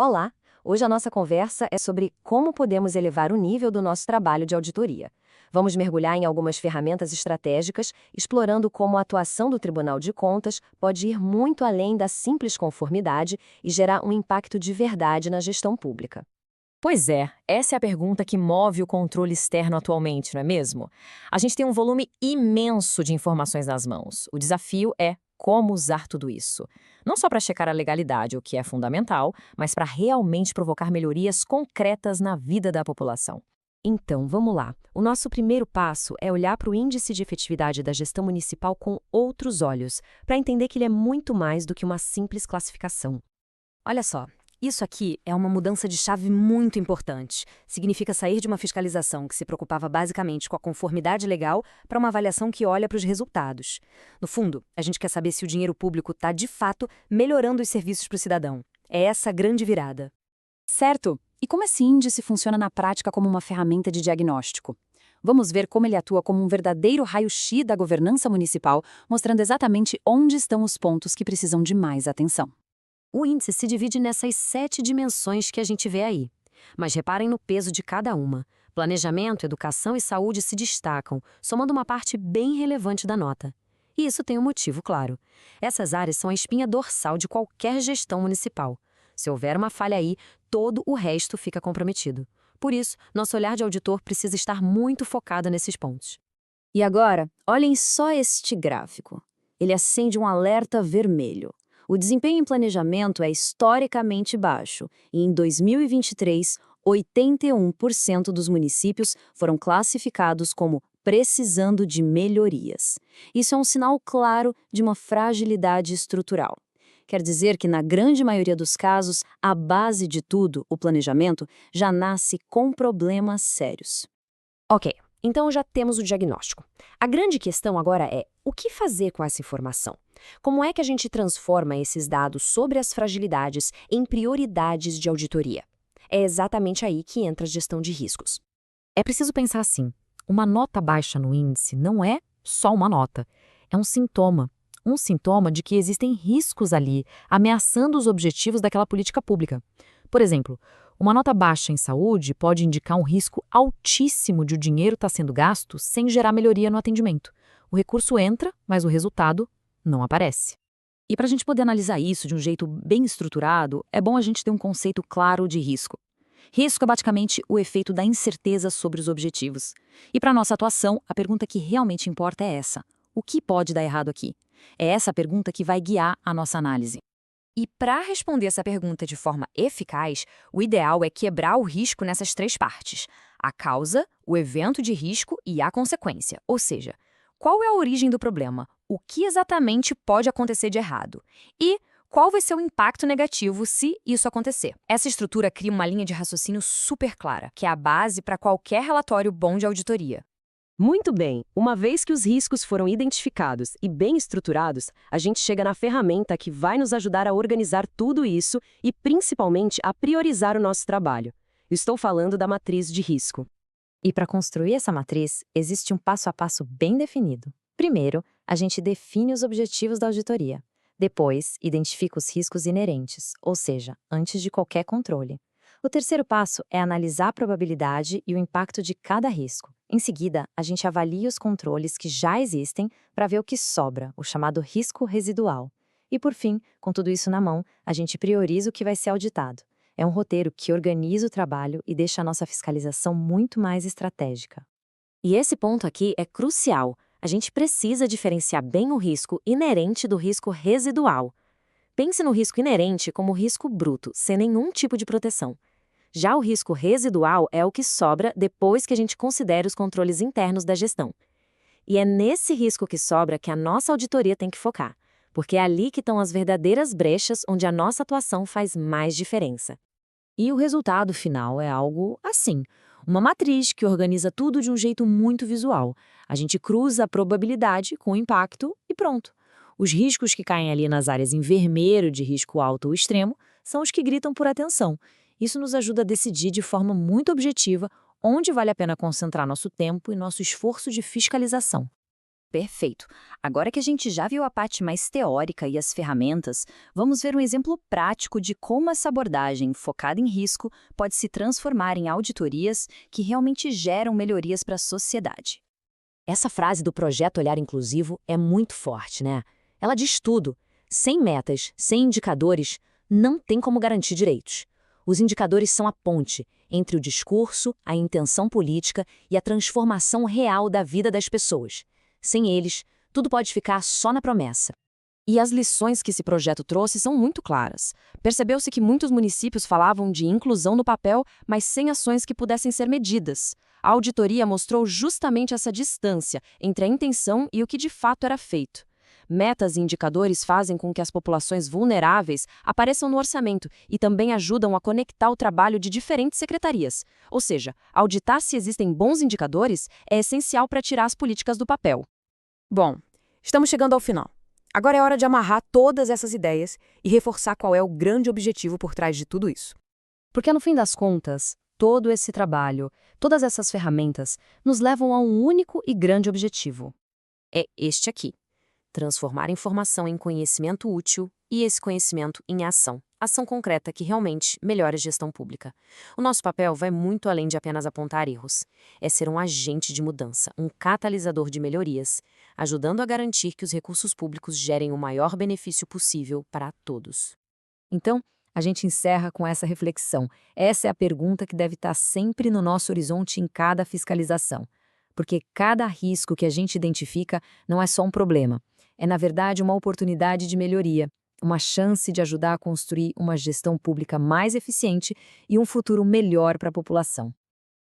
Olá! Hoje a nossa conversa é sobre como podemos elevar o nível do nosso trabalho de auditoria. Vamos mergulhar em algumas ferramentas estratégicas, explorando como a atuação do Tribunal de Contas pode ir muito além da simples conformidade e gerar um impacto de verdade na gestão pública. Pois é, essa é a pergunta que move o controle externo atualmente, não é mesmo? A gente tem um volume imenso de informações nas mãos. O desafio é como usar tudo isso. Não só para checar a legalidade, o que é fundamental, mas para realmente provocar melhorias concretas na vida da população. Então, vamos lá. O nosso primeiro passo é olhar para o índice de efetividade da gestão municipal com outros olhos, para entender que ele é muito mais do que uma simples classificação. Olha só, isso aqui é uma mudança de chave muito importante. Significa sair de uma fiscalização que se preocupava basicamente com a conformidade legal para uma avaliação que olha para os resultados. No fundo, a gente quer saber se o dinheiro público está, de fato, melhorando os serviços para o cidadão. É essa a grande virada. Certo. E como esse índice funciona na prática como uma ferramenta de diagnóstico? Vamos ver como ele atua como um verdadeiro raio-x da governança municipal, mostrando exatamente onde estão os pontos que precisam de mais atenção. O índice se divide nessas 7 dimensões que a gente vê aí. Mas reparem no peso de cada uma. Planejamento, educação e saúde se destacam, somando uma parte bem relevante da nota. E isso tem um motivo claro. Essas áreas são a espinha dorsal de qualquer gestão municipal. Se houver uma falha aí, todo o resto fica comprometido. Por isso, nosso olhar de auditor precisa estar muito focado nesses pontos. E agora, olhem só este gráfico. Ele acende um alerta vermelho. O desempenho em planejamento é historicamente baixo e, em 2023, 81% dos municípios foram classificados como precisando de melhorias. Isso é um sinal claro de uma fragilidade estrutural. Quer dizer que, na grande maioria dos casos, a base de tudo, o planejamento, já nasce com problemas sérios. Ok, então já temos o diagnóstico. A grande questão agora é o que fazer com essa informação? Como é que a gente transforma esses dados sobre as fragilidades em prioridades de auditoria? É exatamente aí que entra a gestão de riscos. É preciso pensar assim: uma nota baixa no índice não é só uma nota, é um sintoma. Um sintoma de que existem riscos ali, ameaçando os objetivos daquela política pública. Por exemplo, uma nota baixa em saúde pode indicar um risco altíssimo de o dinheiro estar sendo gasto sem gerar melhoria no atendimento. O recurso entra, mas o resultado não aparece. E para a gente poder analisar isso de um jeito bem estruturado, é bom a gente ter um conceito claro de risco. Risco é basicamente o efeito da incerteza sobre os objetivos. E para a nossa atuação, a pergunta que realmente importa é essa: o que pode dar errado aqui? É essa pergunta que vai guiar a nossa análise. E para responder essa pergunta de forma eficaz, o ideal é quebrar o risco nessas 3 partes: a causa, o evento de risco e a consequência. Ou seja, qual é a origem do problema? O que exatamente pode acontecer de errado? E qual vai ser o impacto negativo se isso acontecer? Essa estrutura cria uma linha de raciocínio super clara, que é a base para qualquer relatório bom de auditoria. Muito bem, uma vez que os riscos foram identificados e bem estruturados, a gente chega na ferramenta que vai nos ajudar a organizar tudo isso e, principalmente, a priorizar o nosso trabalho. Estou falando da matriz de risco. E para construir essa matriz, existe um passo a passo bem definido. Primeiro, a gente define os objetivos da auditoria. Depois, identifica os riscos inerentes, ou seja, antes de qualquer controle. O terceiro passo é analisar a probabilidade e o impacto de cada risco. Em seguida, a gente avalia os controles que já existem para ver o que sobra, o chamado risco residual. E por fim, com tudo isso na mão, a gente prioriza o que vai ser auditado. É um roteiro que organiza o trabalho e deixa a nossa fiscalização muito mais estratégica. E esse ponto aqui é crucial. A gente precisa diferenciar bem o risco inerente do risco residual. Pense no risco inerente como risco bruto, sem nenhum tipo de proteção. Já o risco residual é o que sobra depois que a gente considera os controles internos da gestão. E é nesse risco que sobra que a nossa auditoria tem que focar, porque é ali que estão as verdadeiras brechas onde a nossa atuação faz mais diferença. E o resultado final é algo assim: uma matriz que organiza tudo de um jeito muito visual. A gente cruza a probabilidade com o impacto e pronto. Os riscos que caem ali nas áreas em vermelho de risco alto ou extremo são os que gritam por atenção. Isso nos ajuda a decidir de forma muito objetiva onde vale a pena concentrar nosso tempo e nosso esforço de fiscalização. Perfeito. Agora que a gente já viu a parte mais teórica e as ferramentas, vamos ver um exemplo prático de como essa abordagem focada em risco pode se transformar em auditorias que realmente geram melhorias para a sociedade. Essa frase do projeto Olhar Inclusivo é muito forte, né? Ela diz tudo. Sem metas, sem indicadores, não tem como garantir direitos. Os indicadores são a ponte entre o discurso, a intenção política e a transformação real da vida das pessoas. Sem eles, tudo pode ficar só na promessa. E as lições que esse projeto trouxe são muito claras. Percebeu-se que muitos municípios falavam de inclusão no papel, mas sem ações que pudessem ser medidas. A auditoria mostrou justamente essa distância entre a intenção e o que de fato era feito. Metas e indicadores fazem com que as populações vulneráveis apareçam no orçamento e também ajudam a conectar o trabalho de diferentes secretarias. Ou seja, auditar se existem bons indicadores é essencial para tirar as políticas do papel. Bom, estamos chegando ao final. Agora é hora de amarrar todas essas ideias e reforçar qual é o grande objetivo por trás de tudo isso. Porque, no fim das contas, todo esse trabalho, todas essas ferramentas, nos levam a um único e grande objetivo. É este aqui: transformar informação em conhecimento útil e esse conhecimento em ação. Ação concreta que realmente melhora a gestão pública. O nosso papel vai muito além de apenas apontar erros. É ser um agente de mudança, um catalisador de melhorias, ajudando a garantir que os recursos públicos gerem o maior benefício possível para todos. Então, a gente encerra com essa reflexão. Essa é a pergunta que deve estar sempre no nosso horizonte em cada fiscalização. Porque cada risco que a gente identifica não é só um problema. É, na verdade, uma oportunidade de melhoria, uma chance de ajudar a construir uma gestão pública mais eficiente e um futuro melhor para a população.